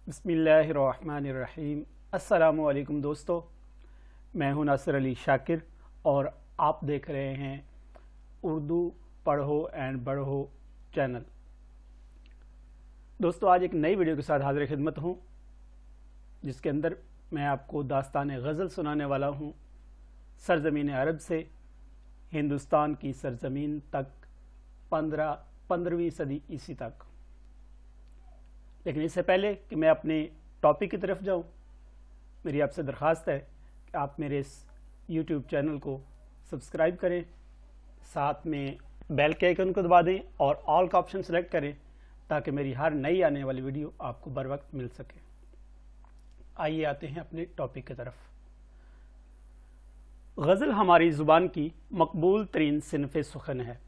बिस्मिल्लाहिर्रहमानिर्रहीम। अस्सलामु अलैकुम दोस्तों, मैं हूं नासिर अली शाकिर और आप देख रहे हैं उर्दू पढ़ो एंड बढ़ो चैनल। दोस्तों, आज एक नई वीडियो के साथ हाजिर खिदमत हूं, जिसके अंदर मैं आपको दास्तान गज़ल सुनाने वाला हूं, सरज़मीन अरब से हिंदुस्तान की सरज़मीन तक 15वीं सदी ईसी तक। लेकिन इससे पहले कि मैं अपने टॉपिक की तरफ जाऊं, मेरी आपसे दरख्वास्त है कि आप मेरे इस YouTube चैनल को सब्सक्राइब करें, साथ में बेल के आइकन को दबा दें और ऑल का ऑप्शन सेलेक्ट करें ताकि मेरी हर नई आने वाली वीडियो आपको बर वक्त मिल सके। आइए आते हैं अपने टॉपिक की तरफ। गज़ल हमारी ज़ुबान की मकबूल तरीन सिनफ़ सुखन है।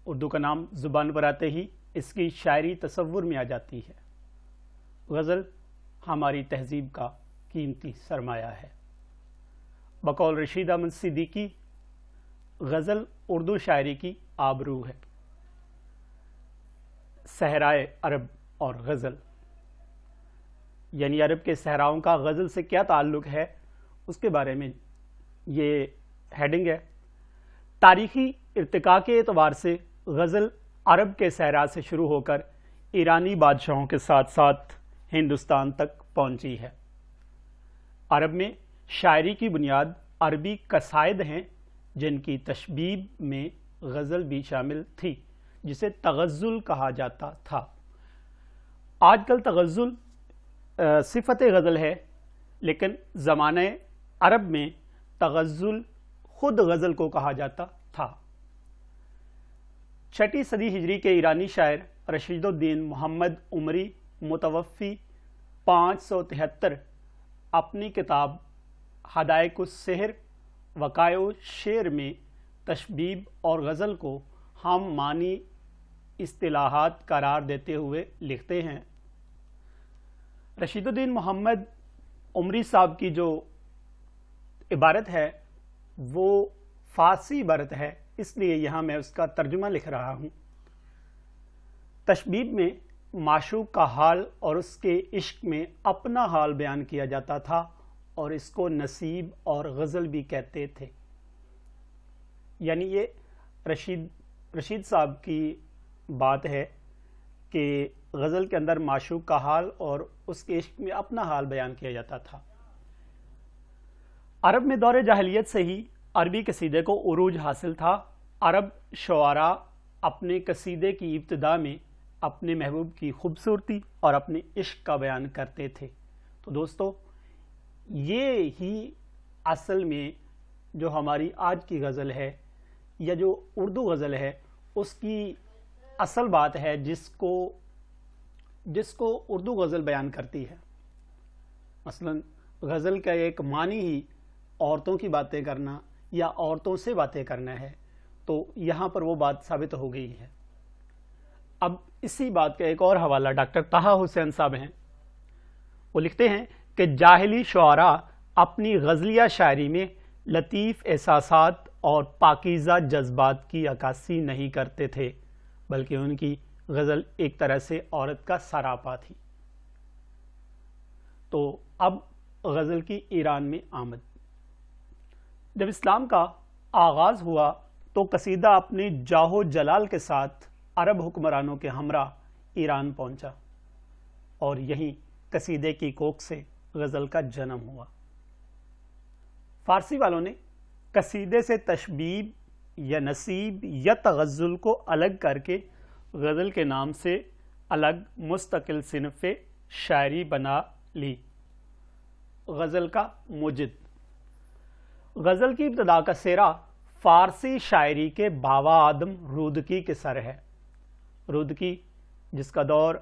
उर्दू का नाम ज़ुबान पर आते ही इसकी शायरी तसव्वुर में आ जाती है। गज़ल हमारी तहज़ीब का कीमती सरमाया है। बकौल रशीद अहमद सिद्दीकी, गज़ल उर्दू शायरी की आबरू है। सहराए अरब और गज़ल, यानी अरब के सहराओं का गज़ल से क्या ताल्लुक़ है, उसके बारे में ये हेडिंग है। तारीख़ी इर्तिका के एतबार से गज़ल अरब के सहरा से शुरू होकर ईरानी बादशाहों के साथ साथ हिंदुस्तान तक पहुंची है। अरब में शायरी की बुनियाद अरबी कसायद हैं, जिनकी तशबीब में गज़ल भी शामिल थी, जिसे तग़ज़्ज़ुल कहा जाता था। आजकल तग़ज़्ज़ुल सिफ़त गज़ल है, लेकिन ज़माने अरब में तग़ज़्ज़ुल खुद गज़ल को कहा जाता था। 6वीं सदी हिजरी के ईरानी शायर रशीदुद्दीन मोहम्मद उमरी मुतवफ़ी 573 अपनी किताब हदायकुस सेहर वकायो शेर में तशबीब और गज़ल को हम मानी इस्तिलाहात करार देते हुए लिखते हैं। रशीदुद्दीन मोहम्मद उमरी साहब की जो इबारत है वो फ़ारसी इबारत है, इसलिए यहाँ मैं उसका तर्जुमा लिख रहा हूँ। तशबीब में माशूक का हाल और उसके इश्क में अपना हाल बयान किया जाता था और इसको नसीब और गज़ल भी कहते थे। यानी ये रशीद साहब की बात है कि गज़ल के अंदर माशूक का हाल और उसके इश्क में अपना हाल बयान किया जाता था। अरब में दौरे जाहिलियत से ही अरबी कसीदे को उरूज हासिल था। अरब शुआरा अपने कसीदे की इब्तिदा में अपने महबूब की खूबसूरती और अपने इश्क का बयान करते थे। तो दोस्तों, ये ही असल में जो हमारी आज की गज़ल है या जो उर्दू गज़ल है उसकी असल बात है, जिसको उर्दू गज़ल बयान करती है। मसलन गज़ल का एक मानी ही औरतों की बातें करना या औरतों से बातें करना है, तो यहाँ पर वो बात साबित हो गई है। अब इसी बात का एक और हवाला डॉक्टर ताहा हुसैन साहब हैं। वो लिखते हैं कि जाहिली शुआरा अपनी गज़लिया शायरी में लतीफ़ एहसासात और पाकीज़ा जज्बात की अक्कासी नहीं करते थे, बल्कि उनकी गज़ल एक तरह से औरत का सरापा थी। तो अब गज़ल की ईरान में आमद। जब इस्लाम का आगाज़ हुआ तो कसीदा अपने जाहो जलाल के साथ अरब हुक्मरानों के हमरा ईरान पहुंचा और यहीं कसीदे की कोख से गज़ल का जन्म हुआ। फारसी वालों ने कसीदे से तशबीब या नसीब या तग़ज़्ज़ुल को अलग करके गज़ल के नाम से अलग मुस्तकिल सिनफ़ शायरी बना ली। गज़ल का मुजिद। गज़ल की इब्तिदा का सेरा फ़ारसी शायरी के बाबा आदम रूदकी के सर है। रूदकी, जिसका दौर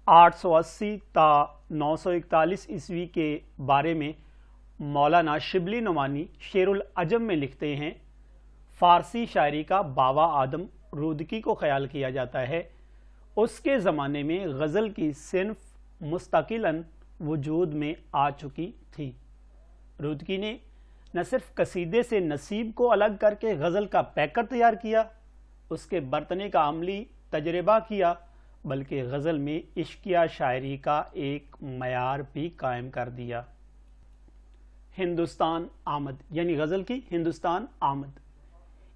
880 ता 941 ईस्वी के बारे में मौलाना शिबली नुमानी शेरुल अजम में लिखते हैं, फ़ारसी शायरी का बाबा आदम रूदकी को ख्याल किया जाता है। उसके ज़माने में गज़ल की सिन्फ़ मुस्तकिलन वजूद में आ चुकी थी। रूदकी ने न सिर्फ कसीदे से नसीब को अलग करके गज़ल का पैकर तैयार किया, उसके बरतने का अमली तजर्बा किया بلکہ غزل میں عشقیہ شاعری کا ایک معیار بھی قائم کر دیا۔ ہندوستان آمد، یعنی غزل کی ہندوستان آمد۔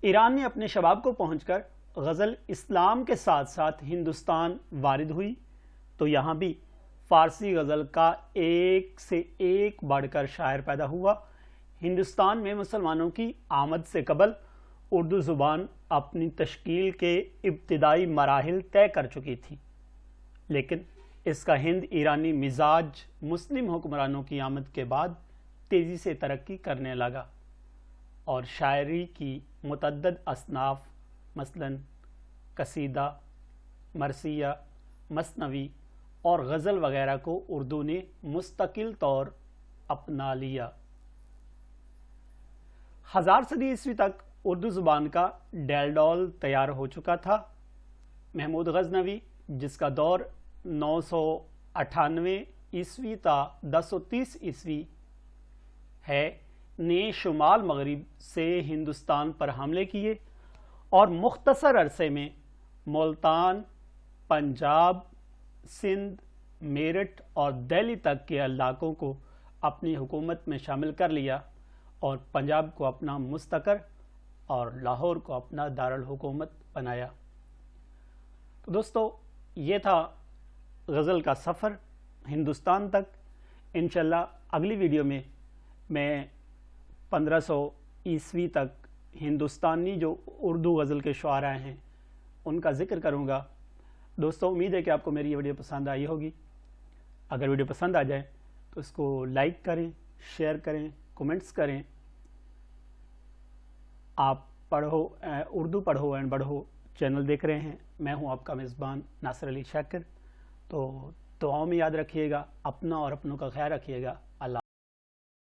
ایران میں اپنے شباب کو پہنچ کر غزل اسلام کے ساتھ ساتھ ہندوستان وارد ہوئی تو یہاں بھی فارسی غزل کا ایک سے ایک بڑھ کر شاعر پیدا ہوا۔ ہندوستان میں مسلمانوں کی آمد سے قبل اردو زبان اپنی تشکیل کے ابتدائی مراحل طے کر چکی تھی، لیکن اس کا ہند ایرانی مزاج مسلم حکمرانوں کی آمد کے بعد تیزی سے ترقی کرنے لگا اور شاعری کی متعدد اصناف مثلاً قصیدہ، مرثیہ، مثنوی اور غزل وغیرہ کو اردو نے مستقل طور اپنا لیا۔ 1000 صدی عیسوی تک اردو زبان کا ڈیل ڈول تیار ہو چکا تھا۔ محمود غزنوی، جس کا دور 998 عیسوی تا 1030 عیسوی ہے، نے شمال مغرب سے ہندوستان پر حملے کیے اور مختصر عرصے میں ملتان، پنجاب، سندھ، میرٹھ اور دہلی تک کے علاقوں کو اپنی حکومت میں شامل کر لیا اور پنجاب کو اپنا مستقر اور لاہور کو اپنا دارالحکومت بنایا۔ تو دوستو، یہ تھا غزل کا سفر ہندوستان تک۔ انشاءاللہ اگلی ویڈیو میں 1500 عیسوی تک ہندوستانی جو اردو غزل کے شعراء ہیں ان کا ذکر کروں گا۔ دوستو، امید ہے کہ آپ کو میری یہ ویڈیو پسند آئی ہوگی۔ اگر ویڈیو پسند آ جائے تو اس کو لائک کریں، شیئر کریں، کومنٹس کریں۔ آپ اردو پڑھو اینڈ بڑھو چینل دیکھ رہے ہیں، میں ہوں آپ کا میزبان ناصر علی شاکر۔ تو دعاؤں میں یاد رکھیے گا، اپنا اور اپنوں کا خیال رکھیے گا۔ اللہ